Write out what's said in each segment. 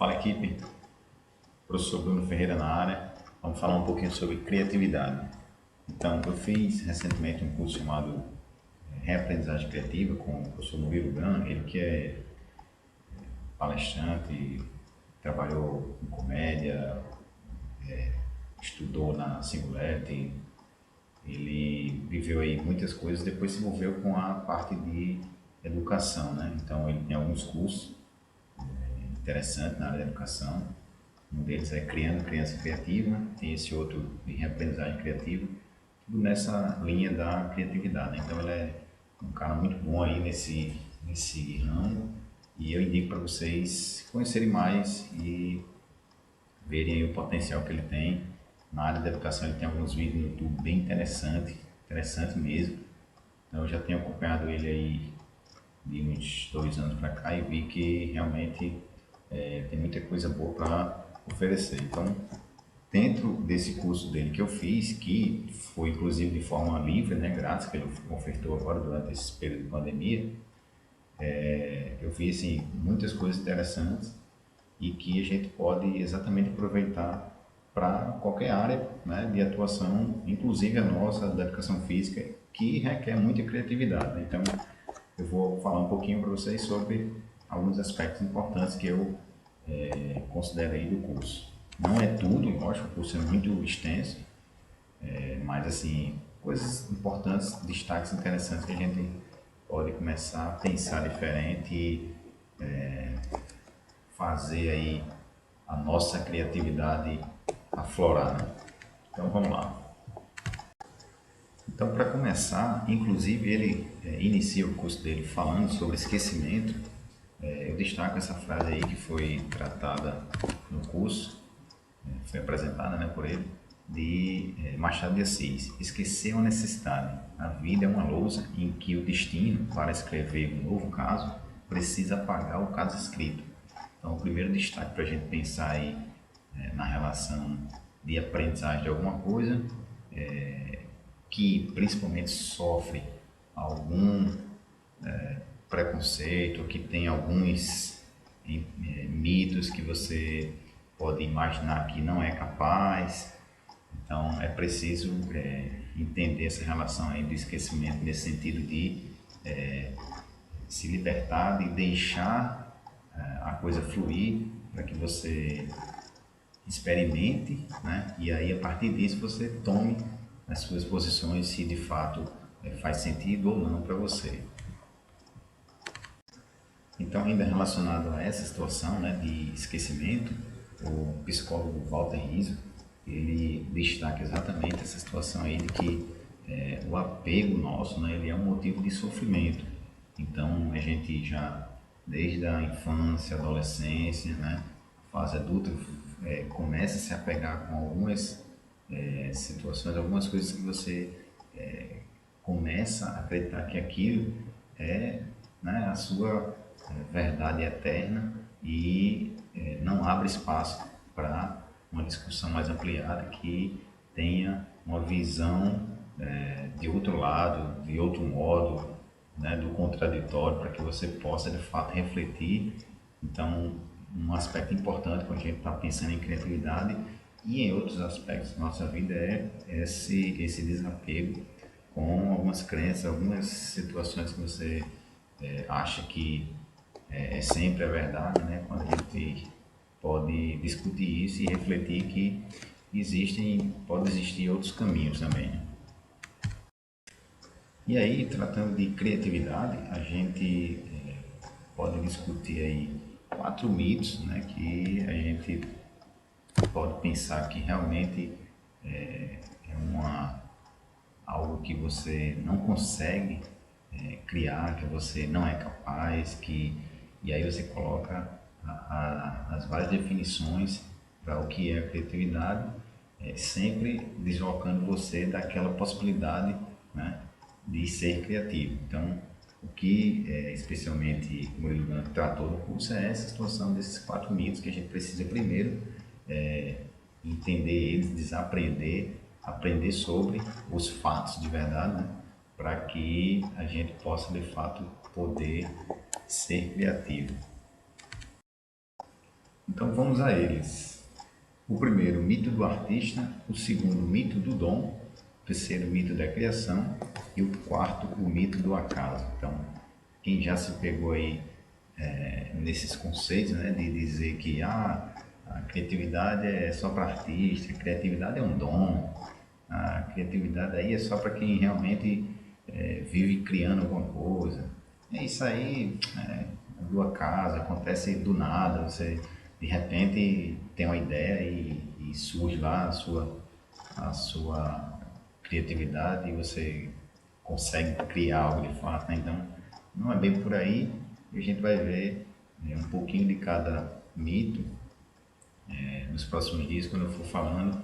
Fala equipe, professor Bruno Ferreira na área. Vamos falar um pouquinho sobre criatividade. Então, eu fiz recentemente um curso chamado Reaprendizagem Criativa com o professor Murilo Gun, ele que é palestrante, trabalhou com comédia, estudou na Singularity, ele viveu aí muitas coisas, depois se envolveu com a parte de educação, né? Então, ele tem alguns cursos interessantes na área da educação. Um deles é Criando Criança Criativa, tem esse outro de Reaprendizagem Criativa, tudo nessa linha da criatividade, né? Então ele é um cara muito bom aí nesse ramo e eu indico para vocês conhecerem mais e verem aí o potencial que ele tem. Na área da educação ele tem alguns vídeos no YouTube bem interessante mesmo. Então eu já tenho acompanhado ele aí de uns 2 anos para cá e vi que realmente tem muita coisa boa para oferecer. Então, dentro desse curso dele que eu fiz, que foi inclusive de forma livre, né, grátis, que ele ofertou agora durante esse período de pandemia, eu vi assim, muitas coisas interessantes e que a gente pode exatamente aproveitar para qualquer área, né, de atuação, inclusive a nossa, da educação física, que requer muita criatividade, né? Então, eu vou falar um pouquinho para vocês sobre alguns aspectos importantes que eu considero aí do curso. Não é tudo, lógico, o curso é muito extenso, mas assim, coisas importantes, destaques interessantes que a gente pode começar a pensar diferente e fazer aí a nossa criatividade aflorar, né? Então vamos lá. Então, para começar, inclusive ele inicia o curso dele falando sobre esquecimento. Eu destaco essa frase aí que foi tratada no curso, foi apresentada, né, por ele, de Machado de Assis. Esquecer é uma necessidade. A vida é uma lousa em que o destino, para escrever um novo caso, precisa apagar o caso escrito. Então, o primeiro destaque para a gente pensar aí na relação de aprendizagem de alguma coisa, que principalmente sofre algum preconceito, que tem alguns mitos que você pode imaginar que não é capaz. Então é preciso entender essa relação aí do esquecimento nesse sentido de se libertar, de deixar a coisa fluir para que você experimente, né? E aí a partir disso você tome as suas posições se de fato faz sentido ou não para você. Então, ainda relacionado a essa situação, né, de esquecimento, o psicólogo Walter Rizzo, ele destaca exatamente essa situação aí de que o apego nosso, né, ele é um motivo de sofrimento. Então, a gente já, desde a infância, adolescência, né, fase adulta, começa a se apegar com algumas situações, algumas coisas que você começa a acreditar que aquilo é, né, a sua verdade eterna e não abre espaço para uma discussão mais ampliada que tenha uma visão de outro lado, de outro modo, né, do contraditório, para que você possa de fato refletir. Então, um aspecto importante quando a gente está pensando em criatividade e em outros aspectos da nossa vida é esse desapego com algumas crenças, algumas situações que você acha que é sempre a verdade, né? Quando a gente pode discutir isso e refletir que pode existir outros caminhos também, né? E aí, tratando de criatividade, a gente pode discutir aí 4 mitos, né, que a gente pode pensar que realmente é algo que você não consegue criar, que você não é capaz, e aí você coloca as várias definições para o que é a criatividade, sempre deslocando você daquela possibilidade, né, de ser criativo. Então, o que especialmente o Murilo tratou no curso é essa situação desses 4 mitos que a gente precisa primeiro entender eles, desaprender, aprender sobre os fatos de verdade, né? Para que a gente possa de fato poder ser criativo. Então vamos a eles. O primeiro, o mito do artista. O segundo, o mito do dom. O terceiro, o mito da criação. E o quarto, o mito do acaso. Então, quem já se pegou aí nesses conceitos, né, de dizer que a criatividade é só para artista, a criatividade é um dom, a criatividade aí é só para quem realmente vive criando alguma coisa. É isso aí, do acaso, acontece do nada, você de repente tem uma ideia e surge lá a sua criatividade e você consegue criar algo de fato, né? Então, não é bem por aí, e a gente vai ver um pouquinho de cada mito nos próximos dias, quando eu for falando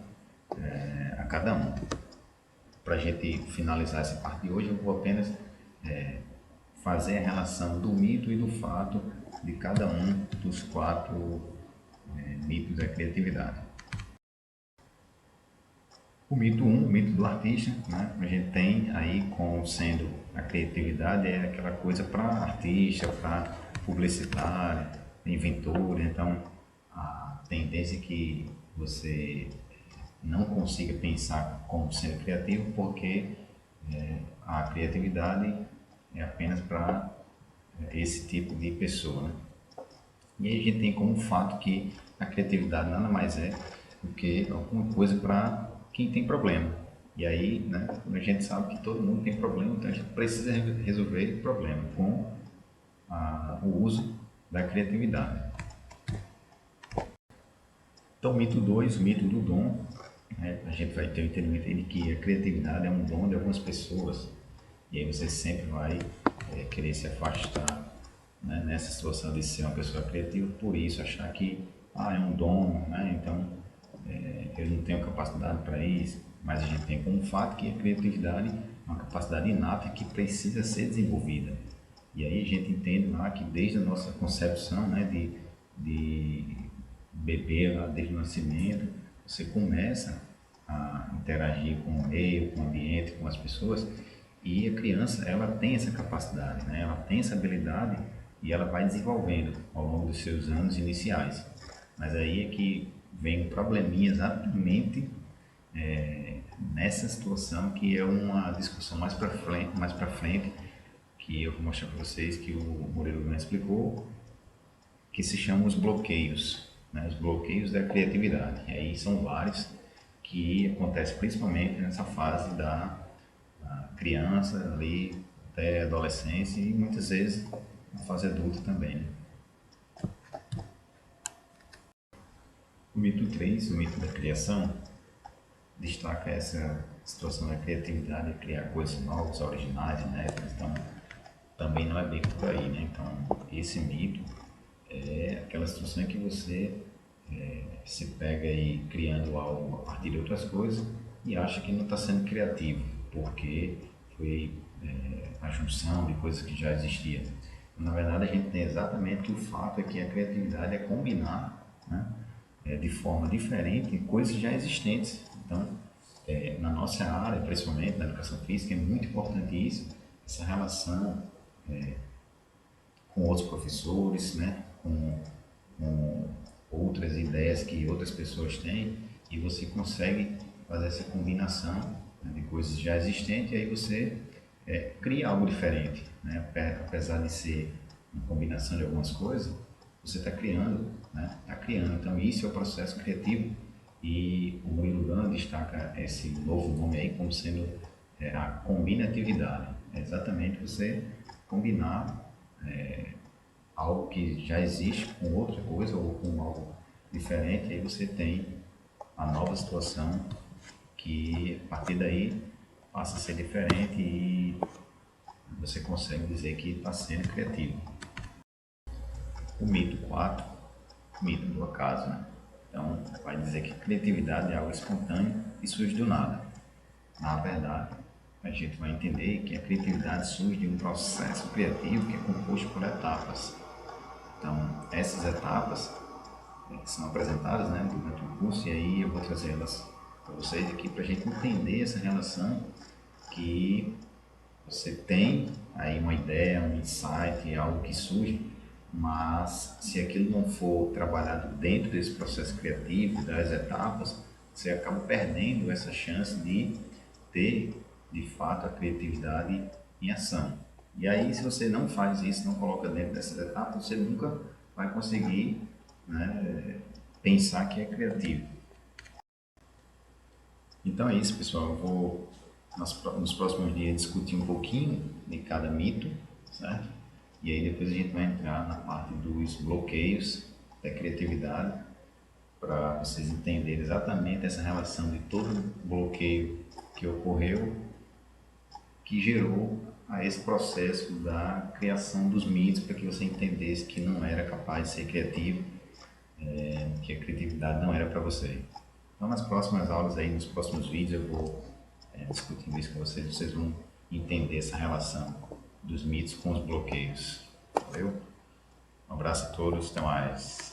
a cada um. Para a gente finalizar essa parte de hoje, eu vou apenas fazer a relação do mito e do fato de cada um dos quatro mitos da criatividade. O mito 1, o mito do artista, né? A gente tem aí como sendo a criatividade é aquela coisa para artista, para publicitário, inventor, então a tendência é que você não consiga pensar como sendo criativo porque a criatividade é apenas para esse tipo de pessoa, né? E aí a gente tem como fato que a criatividade nada mais é do que alguma coisa para quem tem problema. E aí, né, a gente sabe que todo mundo tem problema, então a gente precisa resolver o problema com o uso da criatividade. Então, mito 2, o mito do dom, né, a gente vai ter o entendimento de que a criatividade é um dom de algumas pessoas. E aí você sempre vai querer se afastar, né, nessa situação de ser uma pessoa criativa, por isso achar que é um dom, né, então eu não tenho capacidade para isso, mas a gente tem como fato que a criatividade é uma capacidade inata que precisa ser desenvolvida. E aí a gente entende lá que desde a nossa concepção, né, de bebê, lá desde o nascimento, você começa a interagir com o meio, com o ambiente, com as pessoas, e a criança ela tem essa capacidade, né, ela tem essa habilidade e ela vai desenvolvendo ao longo dos seus anos iniciais. Mas aí é que vem um probleminha exatamente nessa situação, que é uma discussão mais para frente, que eu vou mostrar para vocês, que o Murilo me explicou, que se chamam os bloqueios, né? Os bloqueios da criatividade. E aí são vários que acontecem principalmente nessa fase da criança ali até a adolescência e muitas vezes na fase adulta também, né? O mito 3, o mito da criação, destaca essa situação da criatividade, de criar coisas novas, originais, né? Então, também não é bem por aí, né? Então, esse mito é aquela situação em que você se pega aí criando algo a partir de outras coisas e acha que não está sendo criativo, porque foi a junção de coisas que já existiam. Na verdade, a gente tem exatamente o fato é que a criatividade é combinar, né, de forma diferente coisas já existentes. Então, na nossa área, principalmente na educação física, é muito importante isso, essa relação com outros professores, né, com outras ideias que outras pessoas têm, e você consegue fazer essa combinação, né, de coisas já existentes, e aí você cria algo diferente, né? Apesar de ser uma combinação de algumas coisas, você está criando, né? Está criando. Então isso é o processo criativo, e o Murilo Gun destaca esse novo nome aí como sendo a combinatividade. É exatamente você combinar algo que já existe com outra coisa ou com algo diferente, aí você tem a nova situação que a partir daí passa a ser diferente e você consegue dizer que está sendo criativo. O mito 4, o mito do acaso, né? Então, vai dizer que criatividade é algo espontâneo e surge do nada. Na verdade, a gente vai entender que a criatividade surge de um processo criativo que é composto por etapas. Então, essas etapas são apresentadas, né, durante o curso, e aí eu vou trazer elas para vocês aqui para a gente entender essa relação que você tem aí uma ideia, um insight, algo que surge, mas se aquilo não for trabalhado dentro desse processo criativo, das etapas, você acaba perdendo essa chance de ter, de fato, a criatividade em ação. E aí, se você não faz isso, não coloca dentro dessas etapas, você nunca vai conseguir, né, pensar que é criativo. Então é isso, pessoal. Eu vou, nos próximos dias, discutir um pouquinho de cada mito, certo? E aí depois a gente vai entrar na parte dos bloqueios da criatividade, para vocês entenderem exatamente essa relação de todo bloqueio que ocorreu, que gerou a esse processo da criação dos mitos, para que você entendesse que não era capaz de ser criativo, que a criatividade não era para você. Então, nas próximas aulas, aí, nos próximos vídeos, eu vou discutindo isso com vocês. Vocês vão entender essa relação dos mitos com os bloqueios. Valeu? Um abraço a todos, até mais.